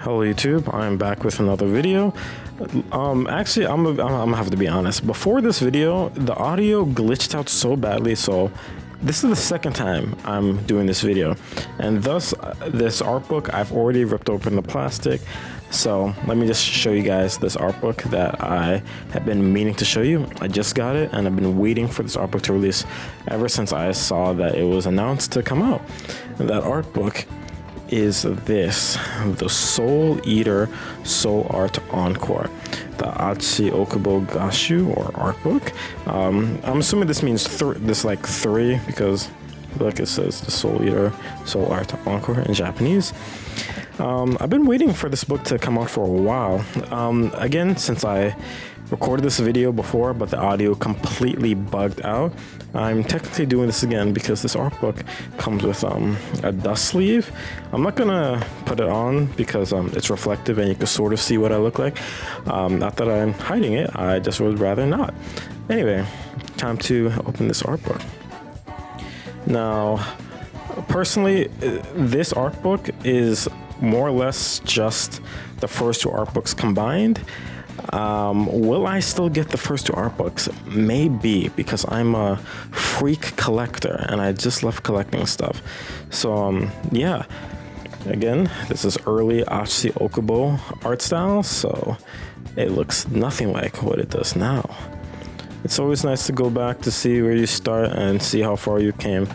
Hello YouTube, I'm back with another video. Actually, I'm gonna have to be honest. Before this video, the audio glitched out so badly, so this is the second time I'm doing this video. And thus, this art book, I've already ripped open the plastic. So let me just show you guys this art book that I have been meaning to show you. I just got it and I've been waiting for this art book to release ever since I saw that it was announced to come out. And that art book is this, the Soul Eater Soul Art Encore, the Atsi Okubo Gashu, or art book. I'm assuming this means three, because look, it says the Soul Eater Soul Art Encore in Japanese. I've been waiting for this book to come out for a while. Again, since I recorded this video before, but the audio completely bugged out, I'm technically doing this again because this art book comes with a dust sleeve. I'm not gonna put it on because it's reflective and you can sort of see what I look like. Not that I'm hiding it, I just would rather not. Anyway, time to open this art book. Now, personally, this art book is more or less just the first two art books combined. Will I still get the first two art books? Maybe, because I'm a freak collector and I just love collecting stuff. So yeah, again, this is early Atsi Okubo art style, so it looks nothing like what it does now. It's always nice to go back to see where you start and see how far you came.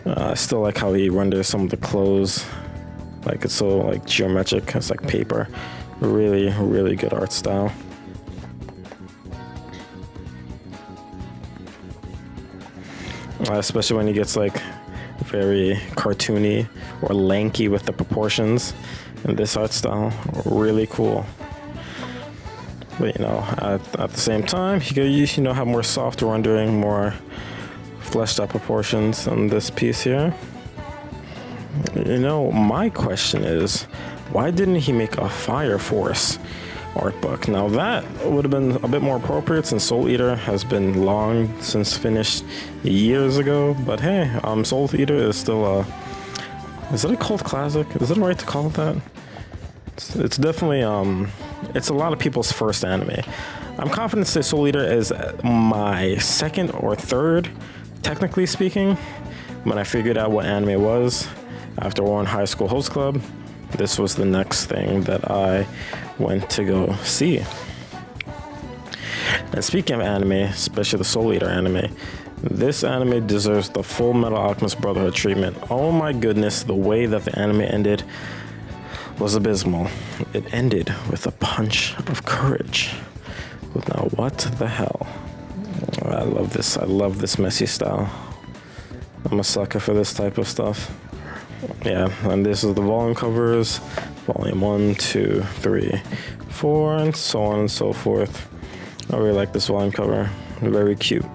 I still like how he renders some of the clothes, like it's so like geometric. It's like paper. Really good art style. Especially when he gets like very cartoony or lanky with the proportions in this art style. Really cool. But you know, at the same time, he could have more soft rendering, more fleshed out proportions on this piece here. You know, my question is, why didn't he make a Fire Force art book? Now that would have been a bit more appropriate since Soul Eater has been long since finished years ago. But hey, Soul Eater is still is it a cult classic? Is it right to call it that? It's definitely it's a lot of people's first anime. I'm confident to say Soul Eater is my second or third, technically speaking. When I figured out what anime was after Warren High School Host Club, this was the next thing that I went to go see. And speaking of anime, especially the Soul Eater anime, this anime deserves the Full Metal Alchemist Brotherhood treatment. Oh my goodness, the way that the anime ended was abysmal. It ended with a punch of courage. But now what the hell? I love this. I love this messy style. I'm a sucker for this type of stuff. Yeah, and this is the volume covers, volume 1, 2, 3, 4, and so on and so forth. I really like this volume cover, very cute.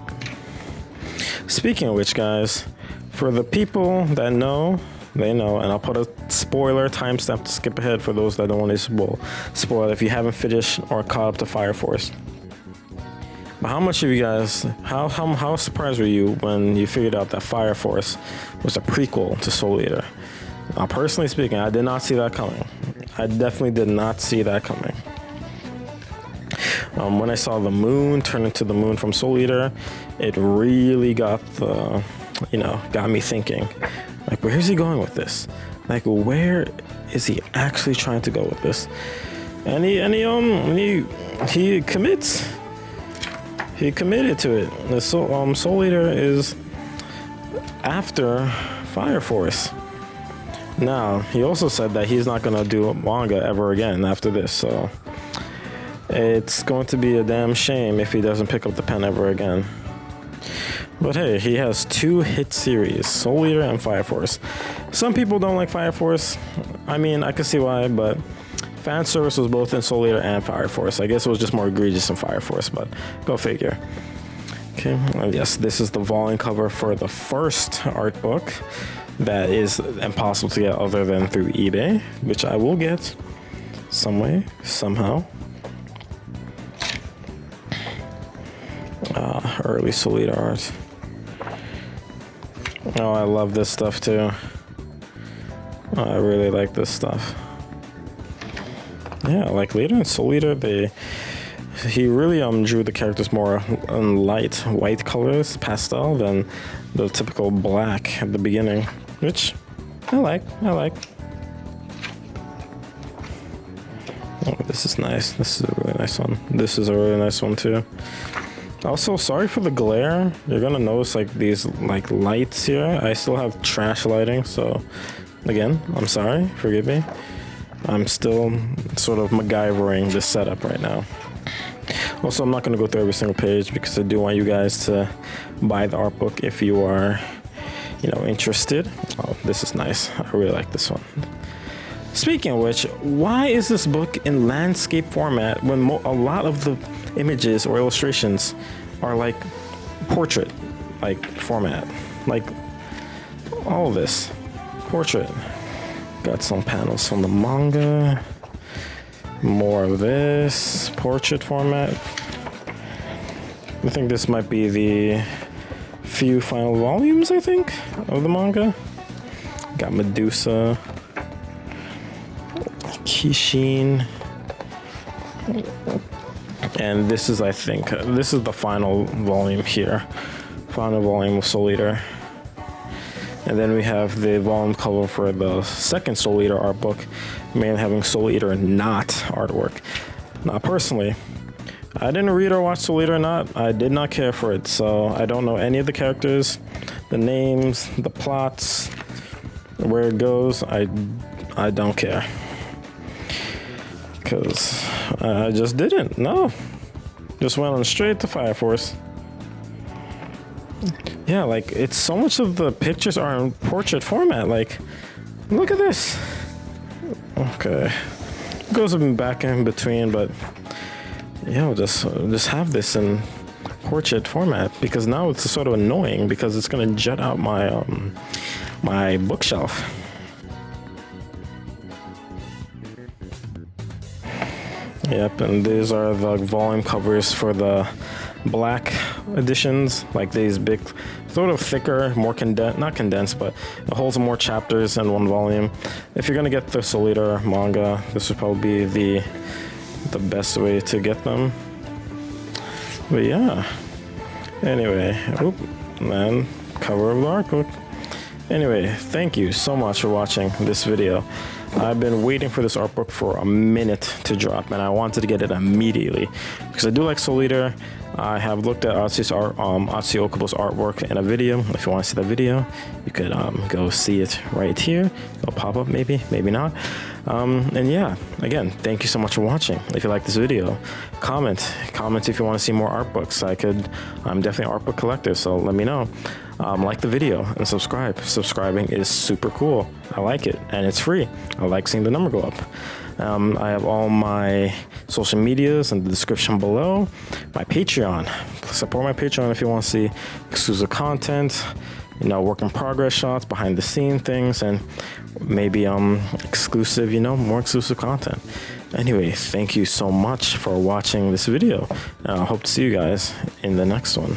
Speaking of which, guys, for the people that know, they know, and I'll put a spoiler timestamp to skip ahead for those that don't want to spoil if you haven't finished or caught up to Fire Force. But how much of you guys, how surprised were you when you figured out that Fire Force was a prequel to Soul Eater? Now, personally speaking, I did not see that coming. I definitely did not see that coming. When I saw the moon turn into the moon from Soul Eater, it really got got me thinking, like, where is he going with this? Like, where is he actually trying to go with this? And he commits. He committed to it. The Soul Eater is after Fire Force. Now, he also said that he's not gonna do manga ever again after this, so it's going to be a damn shame if he doesn't pick up the pen ever again. But hey, he has two hit series, Soul Eater and Fire Force. Some people don't like Fire Force. I mean, I can see why, but fan service was both in Soul Eater and Fire Force. I guess it was just more egregious in Fire Force, but go figure. Okay, and yes, this is the volume cover for the first art book that is impossible to get other than through eBay, which I will get some way, somehow. Early Soul Eater art. Oh, I love this stuff too. I really like this stuff. yeah, like later in Soul Eater, he really drew the characters more in light white colors, pastel, than the typical black at the beginning, which I like. Oh, this is nice. This is a really nice one. This is a really nice one too. Also, sorry for the glare. You're gonna notice like these like lights here. I still have trash lighting, so again, I'm sorry. Forgive me. I'm still sort of MacGyvering this setup right now. Also, I'm not going to go through every single page because I do want you guys to buy the art book if you are, you know, interested. Oh, this is nice. I really like this one. Speaking of which, why is this book in landscape format when a lot of the images or illustrations are like portrait like format? Like all of this portrait. Got some panels from the manga. More of this portrait format. I think this might be the few final volumes, I think, of the manga. Got Medusa, Kishin, and this is, I think, this is the final volume here. Final volume of Soul Eater. And then we have the volume cover for the second Soul Eater art book, mainly having Soul Eater not artwork. Now, personally, I didn't read or watch Soul Eater not. I did not care for it, so I don't know any of the characters, the names, the plots, where it goes. I don't care. Because I just didn't. No. Just went on straight to Fire Force. Yeah, like, it's so much of the pictures are in portrait format. Like, look at this. Okay. It goes back in between, but, you know, just have this in portrait format, because now it's sort of annoying because it's going to jut out my, my bookshelf. Yep, and these are the volume covers for the black editions, like these big, sort of thicker, more condensed, not condensed, but it holds more chapters in one volume. If you're gonna get the Soul Eater manga, this would probably be the best way to get them. But yeah, anyway, man, cover of the art book. Anyway, thank you so much for watching this video. I've been waiting for this art book for a minute to drop, and I wanted to get it immediately because I do like Soul Eater. I have looked at Atsushi Okubo's artwork in a video. If you want to see that video, you could go see it right here. It'll pop up, maybe not. And yeah, again, thank you so much for watching. If you like this video, comment if you want to see more art books. I'm definitely an art book collector, so let me know. Like the video and subscribe. Subscribing is super cool. I like it, and it's free. I like seeing the number go up. I have all my social medias in the description below. My Patreon. Support my Patreon if you want to see exclusive content, you know, work in progress shots, behind the scene things, and maybe exclusive, you know, more exclusive content. Anyway, thank you so much for watching this video, and I hope to see you guys in the next one.